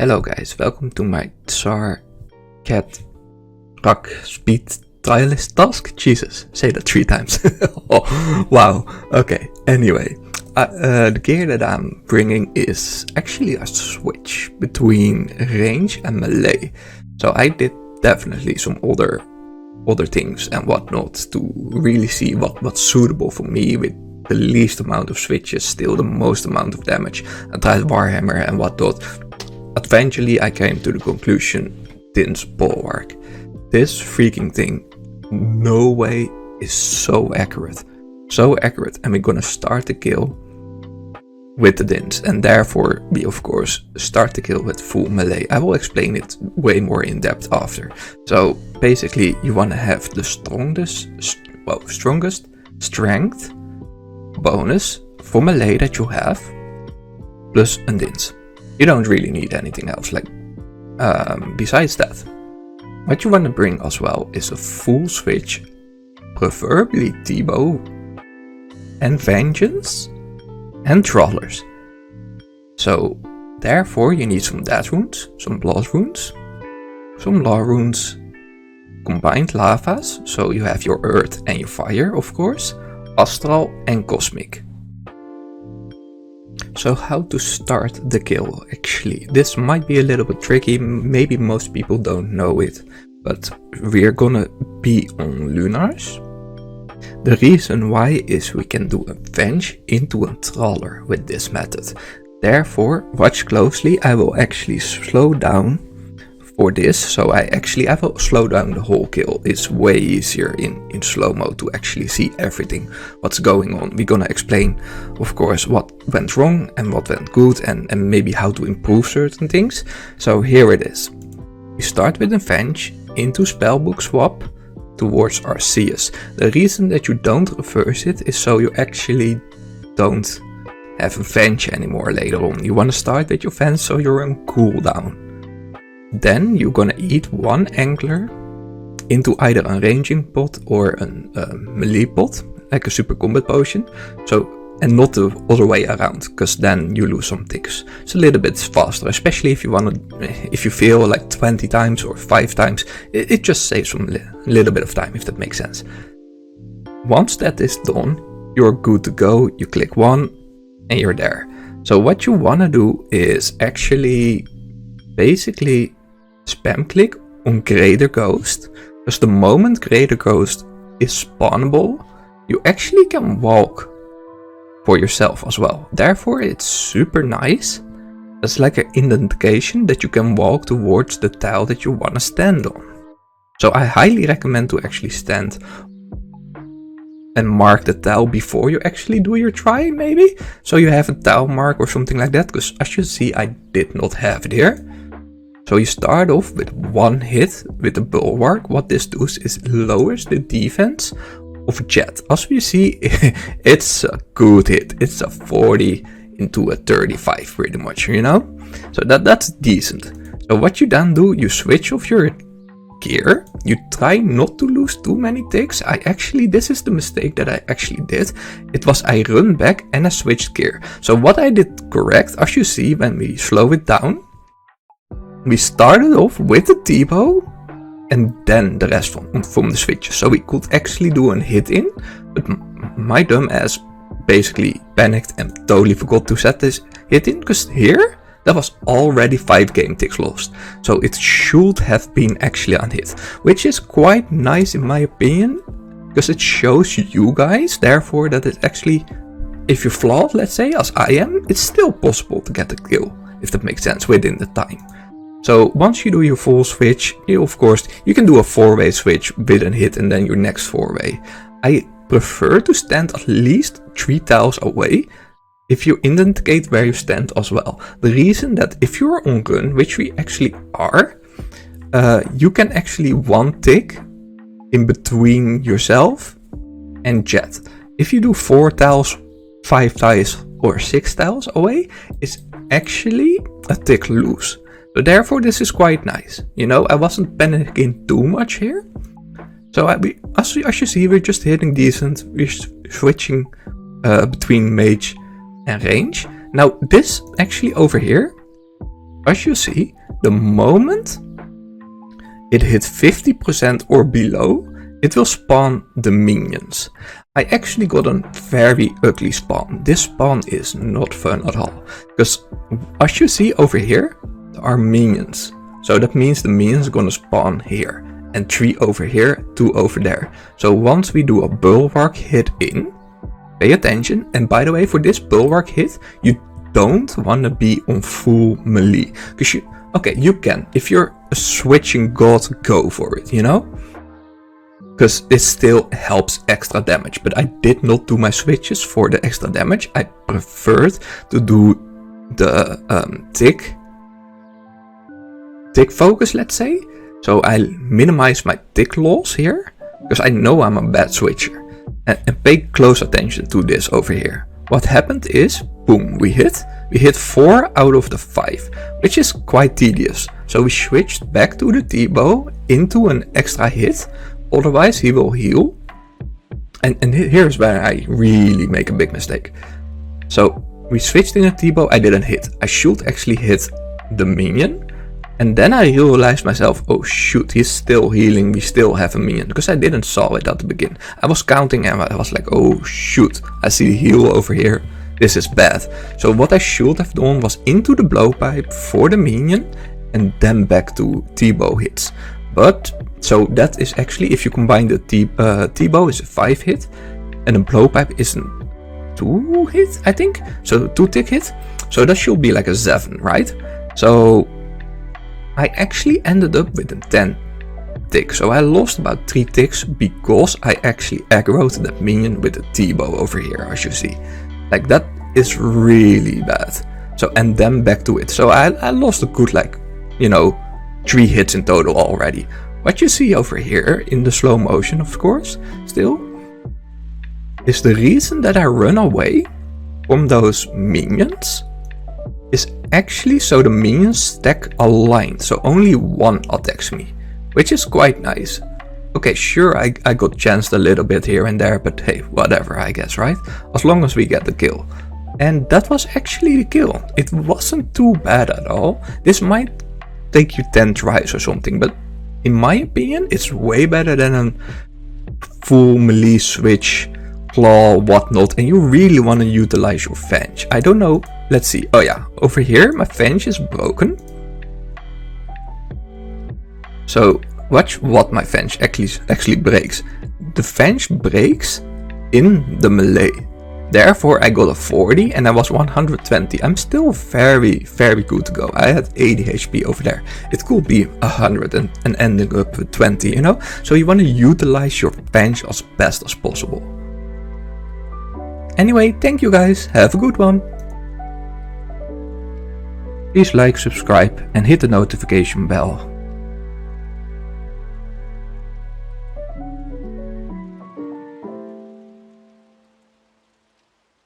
Hello guys, welcome to my TzHaar-Ket-Rak's Speed-Trialist task. Jesus, say that 3 times. Oh, wow, okay, anyway. The gear that I'm bringing is actually a switch between range and melee. So I did definitely some other things and whatnot to really see what's suitable for me with the least amount of switches, still the most amount of damage. I tried Warhammer and whatnot. Eventually I came to the conclusion, Din's Bulwark. This freaking thing, no way, is so accurate. So accurate, and we're gonna start the kill with the Dins, and therefore we of course start the kill with full melee. I will explain it way more in depth after. So basically you wanna have the strongest strength bonus for melee that you have, plus a Dins. You don't really need anything else besides that. What you want to bring as well is a full switch, preferably T-bow and Vengeance and Trawlers. So therefore you need some death runes, some blood runes, some law runes, combined lavas, so you have your earth and your fire of course, astral and cosmic. So how to start the kill actually? This might be a little bit tricky, maybe most people don't know it, but we're gonna be on Lunars. The reason why is we can do a Venge into a Trawler with this method. Therefore, watch closely, I will actually slow down for this, so I will slow down the whole kill. It's way easier in slow-mo to actually see everything, what's going on. We're gonna explain, of course, what went wrong and what went good, and maybe how to improve certain things. So here it is. We start with a Venge into spellbook swap towards Arceus. The reason that you don't reverse it is so you actually don't have a Venge anymore later on. You wanna start with your Venge so you're on cooldown. Then you're gonna eat 1 angler into either a ranging pot or a melee pot, like a super combat potion. And not the other way around, because then you lose some ticks. It's a little bit faster, especially if you fail like 20 times or 5 times. It just saves some little bit of time, if that makes sense. Once that is done, you're good to go. You click 1 and you're there. So what you wanna do is actually basically spam click on Greater Ghost, because the moment Greater Ghost is spawnable, you actually can walk for yourself as well. Therefore it's super nice. It's like an indication that you can walk towards the tile that you want to stand on. So I highly recommend to actually stand and mark the tile before you actually do your try, maybe. So you have a tile mark or something like that, because as you see I did not have it here. So you start off with 1 hit with the Bulwark. What this does is lowers the defense of Jad. As we see, it's a good hit. It's a 40 into a 35 pretty much, you know? So that's decent. So what you then do, you switch off your gear. You try not to lose too many ticks. This is the mistake that I actually did. It was I run back and I switched gear. So what I did correct, as you see when we slow it down, we started off with the T-bow and then the rest from the switches. So we could actually do a hit in, but my dumb ass basically panicked and totally forgot to set this hit in, because here that was already 5 game ticks lost. So it should have been actually a hit, which is quite nice in my opinion, because it shows you guys therefore that it's actually, if you're flawed, let's say as I am, it's still possible to get the kill, if that makes sense, within the time. So once you do your full switch, of course, you can do a 4-way switch with a hit and then your next 4-way. I prefer to stand at least 3 tiles away if you indicate where you stand as well. The reason that if you're on run, which we actually are, you can actually 1 tick in between yourself and Jad. If you do 4 tiles, 5 tiles or 6 tiles away, it's actually a tick loose. So therefore this is quite nice, you know, I wasn't panicking too much here. So as you see, we're just hitting decent, we're switching between mage and range. Now this actually over here as you see, the moment it hit 50% or below, it will spawn the minions. I actually got a very ugly spawn. This spawn is not fun at all, because as you see over here, there are minions. So that means the minions are gonna spawn here, and 3 over here, 2 over there. So once we do a bulwark hit in, pay attention, and by the way, for this bulwark hit, you don't want to be on full melee, because you can, if you're a switching god, go for it, you know, because it still helps extra damage. But I did not do my switches for the extra damage. I preferred to do the tick focus, let's say. So I minimize my tick loss here, because I know I'm a bad switcher. And pay close attention to this over here. What happened is, boom, we hit 4 out of the 5, which is quite tedious. So we switched back to the T-bow into an extra hit, otherwise he will heal. And here's where I really make a big mistake. So we switched in a T-bow, I didn't hit. I should actually hit the minion. And then I realized myself, oh shoot, he's still healing, we still have a minion, because I didn't saw it at the beginning. I was counting and I was like, oh shoot, I see heal over here, this is bad. So what I should have done was into the blowpipe for the minion, and then back to T-bow hits. But, so that is actually, if you combine the T-bow is a 5 hit, and the blowpipe is a 2 hit, I think? So 2 tick hit, so that should be like a 7, right? So I actually ended up with a 10 tick, so I lost about 3 ticks because I actually aggroed that minion with a T-bow over here, as you see. Like, that is really bad. So, and then back to it. So I lost a good, like, you know, 3 hits in total already. What you see over here in the slow motion, of course, still, is the reason that I run away from those minions is actually so the minions stack aligned, so only one attacks me, which is quite nice. Okay, sure, I got chanced a little bit here and there, but hey, whatever, I guess, right? As long as we get the kill. And that was actually the kill. It wasn't too bad at all. This might take you 10 tries or something, but in my opinion, it's way better than a full melee switch, claw, whatnot, and you really want to utilize your Venge. I don't know. Let's see. Oh yeah, over here my Venge is broken. So watch what my Venge actually breaks. The Venge breaks in the melee. Therefore I got a 40 and I was 120. I'm still very good to go. I had 80 HP over there. It could be 100 and ending up with 20, you know? So you want to utilize your Venge as best as possible. Anyway, thank you guys. Have a good one. Please like, subscribe and hit the notification bell.